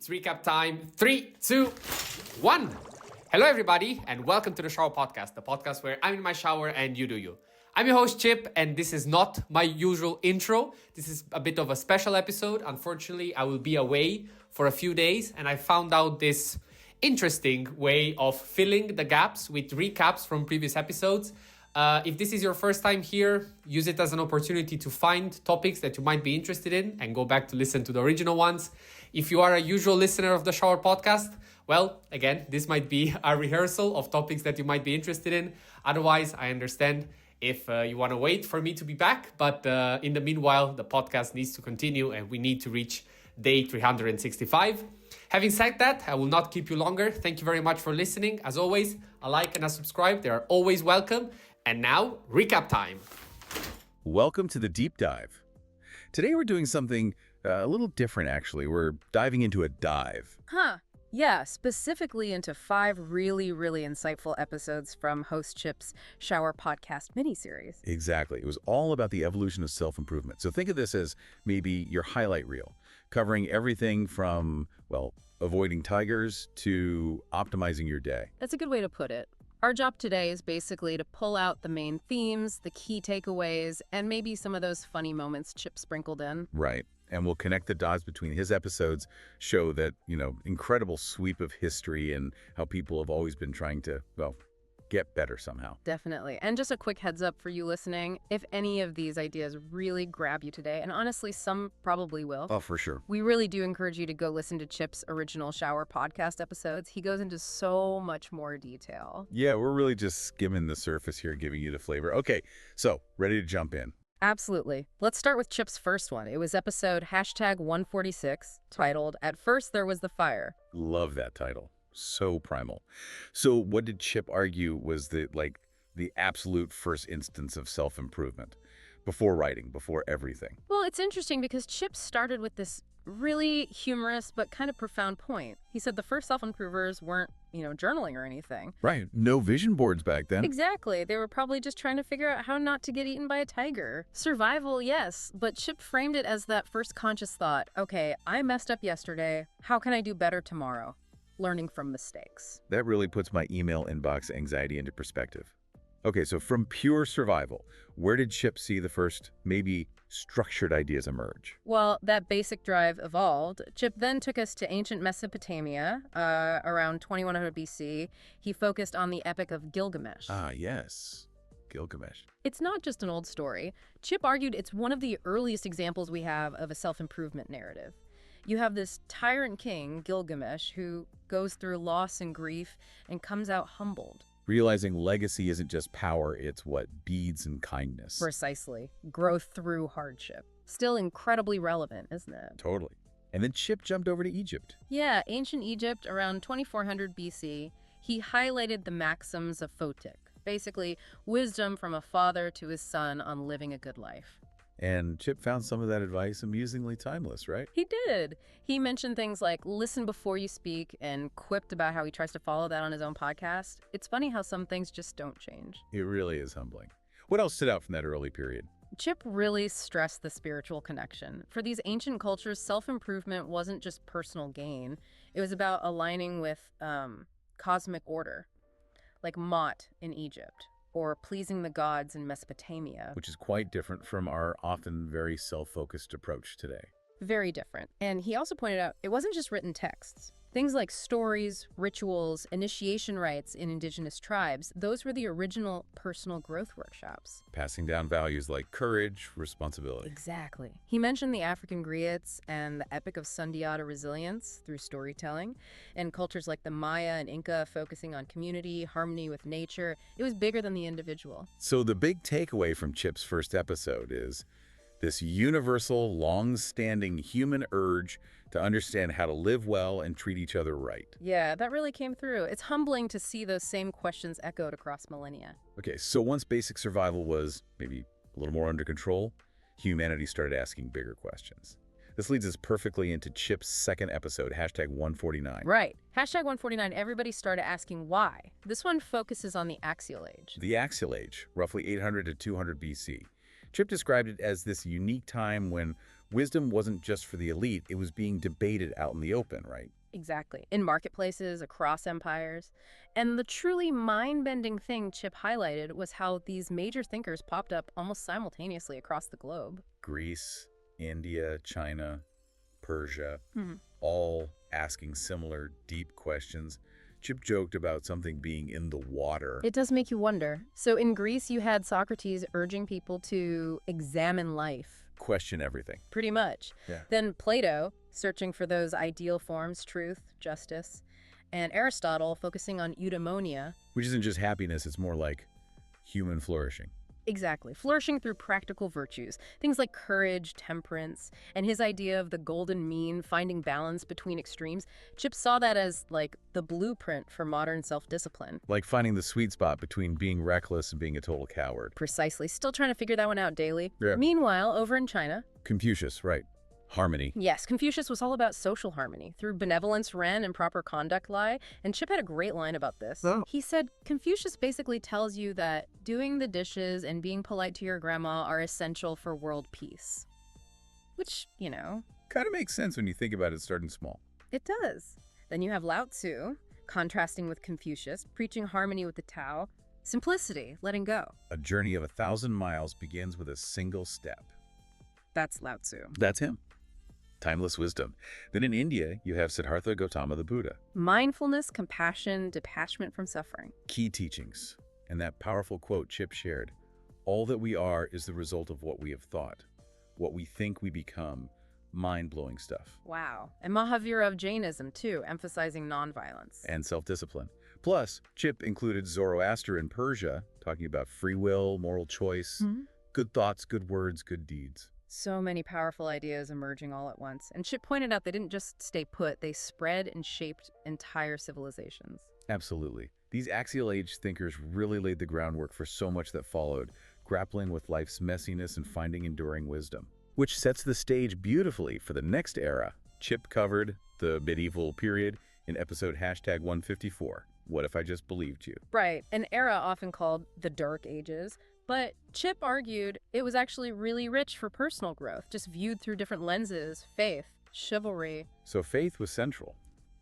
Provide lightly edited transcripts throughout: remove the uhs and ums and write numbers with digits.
It's recap time. 3, 2, 1. Hello, everybody, and welcome to the Shower Podcast, the podcast where I'm in my shower and you do you. I'm your host, Chip, and this is not my usual intro. This is a bit of a special episode. Unfortunately, I will be away for a few days, and I found out this interesting way of filling the gaps with recaps from previous episodes. If this is your first time here, use it as an opportunity to find topics that you might be interested in and go back to listen to the original ones. If you are a usual listener of the Shower Podcast, well, again, this might be a rehearsal of topics that you might be interested in. Otherwise, I understand if you want to wait for me to be back. But in the meanwhile, the podcast needs to continue and we need to reach day 365. Having said that, I will not keep you longer. Thank you very much for listening. As always, a like and a subscribe. They are always welcome. And now, recap time. Welcome to the deep dive. Today we're doing something a little different, actually. We're diving into a dive. Yeah, specifically into 5 really insightful episodes from host Chip's Shower Podcast miniseries. Exactly. It was all about the evolution of self-improvement. So think of this as maybe your highlight reel, covering everything from, well, avoiding tigers to optimizing your day. That's a good way to put it. Our job today is basically to pull out the main themes, the key takeaways, and maybe some of those funny moments Chip sprinkled in. Right. And we'll connect the dots between his episodes, show that, incredible sweep of history and how people have always been trying to, well, get better somehow. Definitely. And just a quick heads up for you listening, if any of these ideas really grab you today, and honestly, some probably will. Oh, for sure. We really do encourage you to go listen to Chip's original Shower Podcast episodes. He goes into so much more detail. Yeah, we're really just skimming the surface here, giving you the flavor. Okay, so ready to jump in. Absolutely. Let's start with Chip's first one. It was episode #146, titled, "At First There Was the Fire." Love that title. So primal. So what did Chip argue was the absolute first instance of self-improvement before writing, before everything? Well, it's interesting because Chip started with this really humorous but kind of profound point. He said the first self-improvers weren't, journaling or anything. Right. No vision boards back then. Exactly. They were probably just trying to figure out how not to get eaten by a tiger. Survival, yes, but Chip framed it as that first conscious thought. Okay, I messed up yesterday. How can I do better tomorrow? Learning from mistakes. That really puts my email inbox anxiety into perspective. Okay, so from pure survival, where did Chip see the first, maybe structured ideas emerge? Well, that basic drive evolved. Chip then took us to ancient Mesopotamia, around 2100 BC. He focused on the Epic of Gilgamesh. Ah, yes. Gilgamesh. It's not just an old story. Chip argued it's one of the earliest examples we have of a self-improvement narrative. You have this tyrant king, Gilgamesh, who goes through loss and grief and comes out humbled. Realizing legacy isn't just power, it's beads and kindness. Precisely. Growth through hardship. Still incredibly relevant, isn't it? Totally. And then Chip jumped over to Egypt. Yeah, ancient Egypt, around 2400 BC, he highlighted the maxims of Photic. Basically, wisdom from a father to his son on living a good life. And Chip found some of that advice amusingly timeless, right? He did. He mentioned things like listen before you speak and quipped about how he tries to follow that on his own podcast. It's funny how some things just don't change. It really is humbling. What else stood out from that early period? Chip really stressed the spiritual connection. For these ancient cultures, self-improvement wasn't just personal gain. It was about aligning with cosmic order, like Mot in Egypt, or pleasing the gods in Mesopotamia. Which is quite different from our often very self-focused approach today. Very different. And he also pointed out it wasn't just written texts. Things like stories, rituals, initiation rites in indigenous tribes, those were the original personal growth workshops. Passing down values like courage, responsibility. Exactly. He mentioned the African griots and the Epic of Sundiata resilience through storytelling, and cultures like the Maya and Inca focusing on community, harmony with nature. It was bigger than the individual. So the big takeaway from Chip's first episode is this universal, long-standing human urge to understand how to live well and treat each other right. Yeah, that really came through. It's humbling to see those same questions echoed across millennia. Okay, so once basic survival was maybe a little more under control, humanity started asking bigger questions. This leads us perfectly into Chip's second episode, #149. Right. #149, everybody started asking why. This one focuses on the Axial Age. The Axial Age, roughly 800 to 200 BC. Chip described it as this unique time when Wisdom wasn't just for the elite, it was being debated out in the open, right? Exactly. In marketplaces, across empires. And the truly mind-bending thing Chip highlighted was how these major thinkers popped up almost simultaneously across the globe. Greece, India, China, Persia, Mhm. all asking similar deep questions. Chip joked about something being in the water. It does make you wonder. So in Greece, you had Socrates urging people to examine life. Question everything. Pretty much. Yeah. Then Plato, searching for those ideal forms, truth, justice, and Aristotle focusing on eudaimonia. Which isn't just happiness, it's more like human flourishing. Exactly. Flourishing through practical virtues, things like courage, temperance, and his idea of the golden mean, finding balance between extremes. Chip saw that as, like, the blueprint for modern self-discipline. Like finding the sweet spot between being reckless and being a total coward. Precisely. Still trying to figure that one out daily. Yeah. Meanwhile, over in China, Confucius, right. Harmony. yes, Confucius was all about social harmony. Through benevolence, ren, and proper conduct lie. And Chip had a great line about this. Oh. He said, Confucius basically tells you that doing the dishes and being polite to your grandma are essential for world peace. Which, Kind of makes sense when you think about it starting small. it does. Then you have Lao Tzu, contrasting with Confucius, preaching harmony with the Tao. Simplicity, letting go. A journey of 1,000 miles begins with a single step. That's Lao Tzu. That's him. Timeless wisdom. Then in India, you have Siddhartha Gautama the Buddha. Mindfulness, compassion, detachment from suffering. Key teachings. And that powerful quote Chip shared. All that we are is the result of what we have thought. What we think we become. Mind-blowing stuff. Wow. And Mahavira of Jainism, too, emphasizing nonviolence. And self-discipline. Plus, Chip included Zoroaster in Persia, talking about free will, moral choice, good thoughts, good words, good deeds. So many powerful ideas emerging all at once. And Chip pointed out they didn't just stay put, they spread and shaped entire civilizations. Absolutely. These axial age thinkers really laid the groundwork for so much that followed, grappling with life's messiness and finding enduring wisdom. Which sets the stage beautifully for the next era. Chip covered the medieval period in episode #154. What if I just believed you? Right, an era often called the Dark Ages. But Chip argued it was actually really rich for personal growth, just viewed through different lenses: faith, chivalry. So faith was central.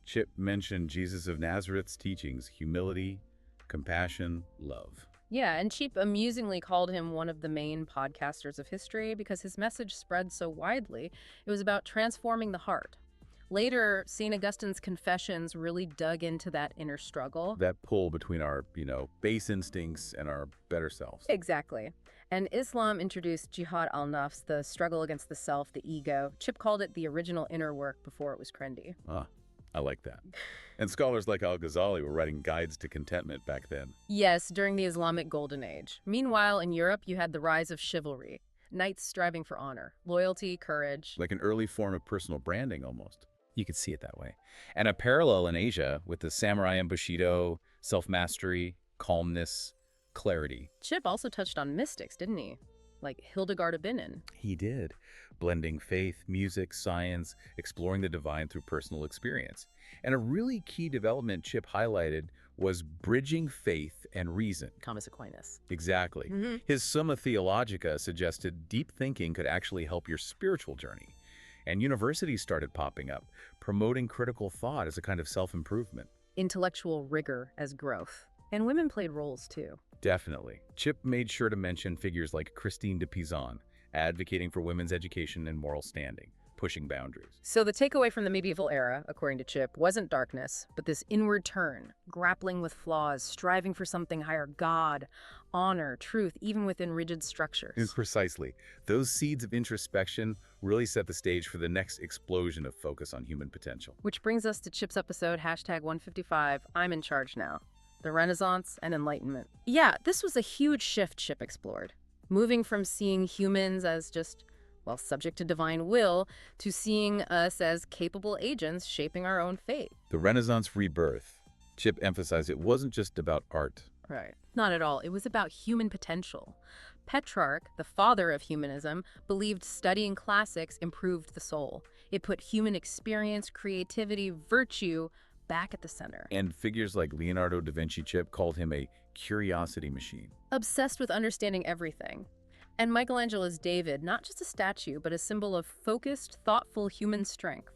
Chip mentioned Jesus of Nazareth's teachings, humility, compassion, love. Yeah, and Chip amusingly called him one of the main podcasters of history because his message spread so widely. It was about transforming the heart. Later, St. Augustine's Confessions really dug into that inner struggle. That pull between our, base instincts and our better selves. Exactly. And Islam introduced Jihad al-Nafs, the struggle against the self, the ego. Chip called it the original inner work before it was trendy. Ah, I like that. And scholars like Al-Ghazali were writing guides to contentment back then. Yes, during the Islamic Golden Age. Meanwhile, in Europe, you had the rise of chivalry. Knights striving for honor, loyalty, courage. Like an early form of personal branding almost. You could see it that way. And a parallel in Asia with the samurai and bushido, self-mastery, calmness, clarity. Chip also touched on mystics, didn't he? Like Hildegard of Bingen. He did. Blending faith, music, science, exploring the divine through personal experience. And a really key development Chip highlighted was bridging faith and reason. Thomas Aquinas. Exactly. His Summa Theologica suggested deep thinking could actually help your spiritual journey. And universities started popping up, promoting critical thought as a kind of self-improvement. Intellectual rigor as growth. And women played roles, too. Definitely. Chip made sure to mention figures like Christine de Pizan, advocating for women's education and moral standing, pushing boundaries. So the takeaway from the medieval era, according to Chip, wasn't darkness, but this inward turn, grappling with flaws, striving for something higher: God, honor, truth, even within rigid structures. Precisely. Those seeds of introspection really set the stage for the next explosion of focus on human potential. Which brings us to Chip's episode, #155, I'm in charge now. The Renaissance and Enlightenment. Yeah, this was a huge shift Chip explored. Moving from seeing humans as just, subject to divine will, to seeing us as capable agents shaping our own fate. The Renaissance rebirth. Chip emphasized it wasn't just about art. Right. Not at all. It was about human potential. Petrarch, the father of humanism, believed studying classics improved the soul. It put human experience, creativity, virtue back at the center. And figures like Leonardo da Vinci, Chip called him a curiosity machine. Obsessed with understanding everything. And Michelangelo's David, not just a statue, but a symbol of focused, thoughtful human strength.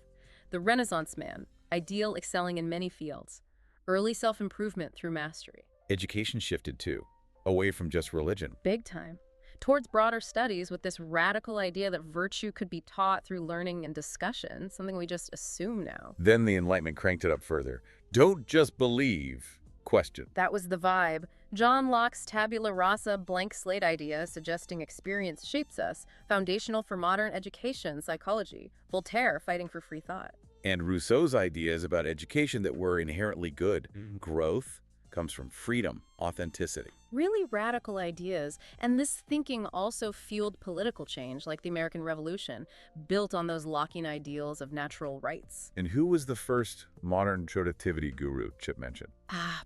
The Renaissance man, ideal excelling in many fields. Early self-improvement through mastery. Education shifted too, away from just religion. Big time. Towards broader studies with this radical idea that virtue could be taught through learning and discussion, something we just assume now. Then the Enlightenment cranked it up further. Don't just believe, question. That was the vibe. John Locke's tabula rasa blank slate idea, suggesting experience shapes us, foundational for modern education, psychology. Voltaire fighting for free thought. And Rousseau's ideas about education that were inherently good. Growth comes from freedom, authenticity. Really radical ideas, and this thinking also fueled political change, like the American Revolution, built on those Lockean ideals of natural rights. And who was the first modern productivity guru Chip mentioned?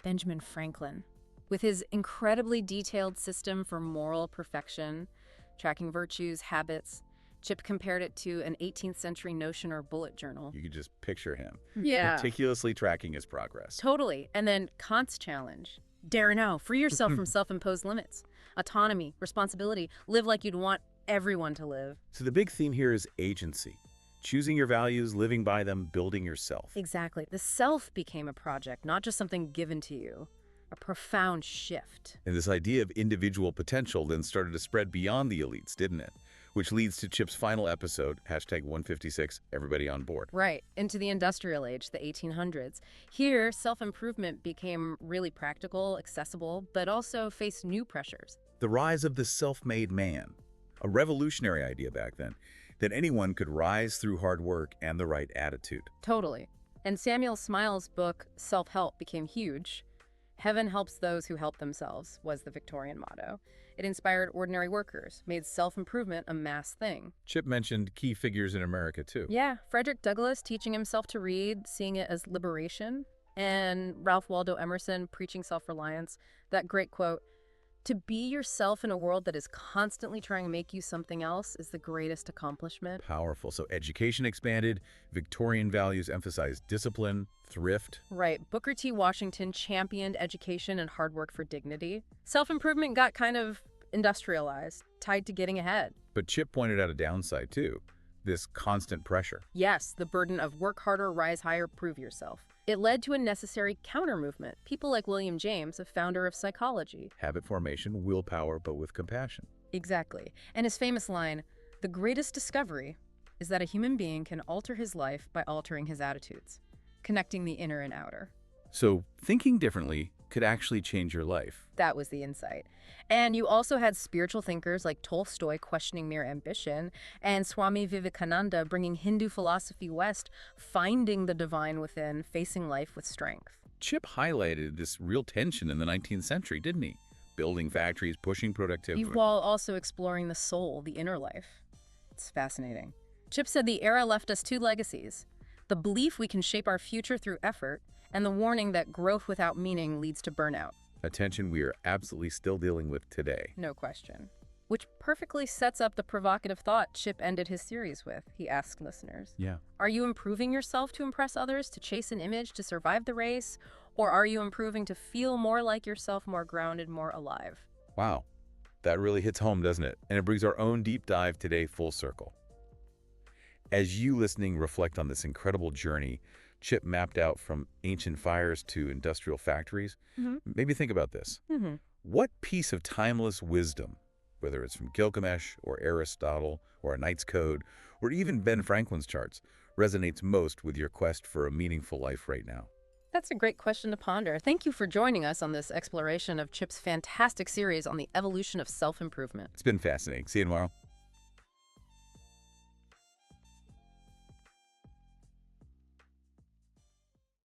Benjamin Franklin. With his incredibly detailed system for moral perfection, tracking virtues, habits, Chip compared it to an 18th century notion or bullet journal. You could just picture him, Yeah. meticulously tracking his progress. Totally. And then Kant's challenge. Dare now, free yourself from self-imposed limits. Autonomy, responsibility, live like you'd want everyone to live. So the big theme here is agency. Choosing your values, living by them, building yourself. Exactly. The self became a project, not just something given to you. A profound shift. And this idea of individual potential then started to spread beyond the elites, didn't it? Which leads to Chip's final episode, #156, everybody on board. Right, into the industrial age, the 1800s. Here, self-improvement became really practical, accessible, but also faced new pressures. The rise of the self-made man, a revolutionary idea back then, that anyone could rise through hard work and the right attitude. Totally. And Samuel Smiles' book, Self-Help, became huge. Heaven helps those who help themselves, was the Victorian motto. It inspired ordinary workers, made self-improvement a mass thing. Chip mentioned key figures in America, too. Yeah, Frederick Douglass teaching himself to read, seeing it as liberation, and Ralph Waldo Emerson preaching self-reliance. That great quote, "To be yourself in a world that is constantly trying to make you something else is the greatest accomplishment." Powerful. So education expanded, Victorian values emphasized discipline, thrift. Right. Booker T. Washington championed education and hard work for dignity. Self-improvement got kind of industrialized, tied to getting ahead. But Chip pointed out a downside, too. This constant pressure. Yes, the burden of work harder, rise higher, prove yourself. It led to a necessary counter-movement. People like William James, a founder of psychology. Habit formation, willpower, but with compassion. Exactly. And his famous line, "The greatest discovery is that a human being can alter his life by altering his attitudes, connecting the inner and outer." So thinking differently could actually change your life. That was the insight. And you also had spiritual thinkers like Tolstoy questioning mere ambition, and Swami Vivekananda bringing Hindu philosophy west, finding the divine within, facing life with strength. Chip highlighted this real tension in the 19th century, didn't he? Building factories, pushing productivity. While also exploring the soul, the inner life. It's fascinating. Chip said the era left us two legacies: the belief we can shape our future through effort, and the warning that growth without meaning leads to burnout. A tension we are absolutely still dealing with today. No question. Which perfectly sets up the provocative thought Chip ended his series with. He asked listeners, Yeah. are you improving yourself to impress others, to chase an image, to survive the race? Or are you improving to feel more like yourself, more grounded, more alive? Wow. That really hits home, doesn't it? And it brings our own deep dive today full circle. As you listening reflect on this incredible journey Chip mapped out from ancient fires to industrial factories, maybe think about this. What piece of timeless wisdom, whether it's from Gilgamesh or Aristotle or a Knight's Code or even Ben Franklin's charts, resonates most with your quest for a meaningful life right now? That's a great question to ponder. Thank you for joining us on this exploration of Chip's fantastic series on the evolution of self-improvement. It's been fascinating. See you tomorrow.